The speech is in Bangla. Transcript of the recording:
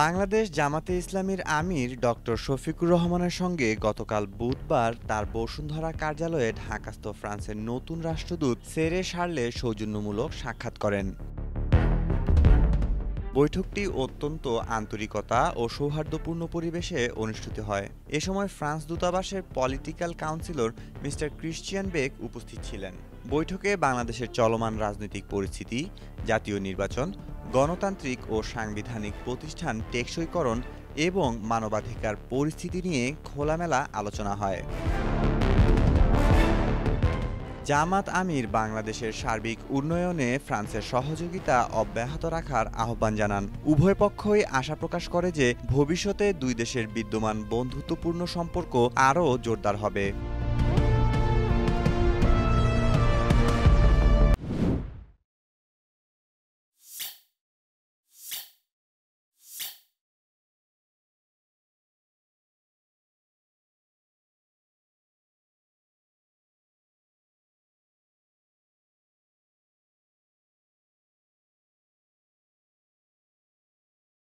বাংলাদেশ জামাতে ইসলামীর আমির ডক্টর শফিকুর রহমানের সঙ্গে গতকাল বুধবার তার বসুন্ধরা কার্যালয়ে ঢাকাস্থ ফ্রান্সের নতুন রাষ্ট্রদূত সেরে শার্লে সৌজন্যমূলক সাক্ষাৎ করেন। বৈঠকটি অত্যন্ত আন্তরিকতা ও সৌহার্দ্যপূর্ণ পরিবেশে অনুষ্ঠিত হয়। এ সময় ফ্রান্স দূতাবাসের political councillor mister Christian Beck উপস্থিত ছিলেন। বৈঠকে বাংলাদেশের চলমান রাজনৈতিক পরিস্থিতি, জাতীয় নির্বাচন, গণতান্ত্রিক ও সাংবিধানিক প্রতিষ্ঠান টেকসইকরণ এবং মানবাধিকার পরিস্থিতি নিয়ে খোলামেলা আলোচনা হয়। জামাত আমির বাংলাদেশের সার্বিক উন্নয়নে ফ্রান্সের সহযোগিতা অব্যাহত রাখার আহ্বান জানান। উভয় পক্ষই আশা প্রকাশ করে যে ভবিষ্যতে দুই দেশের বিদ্যমান বন্ধুত্বপূর্ণ সম্পর্ক আরও জোরদার হবে।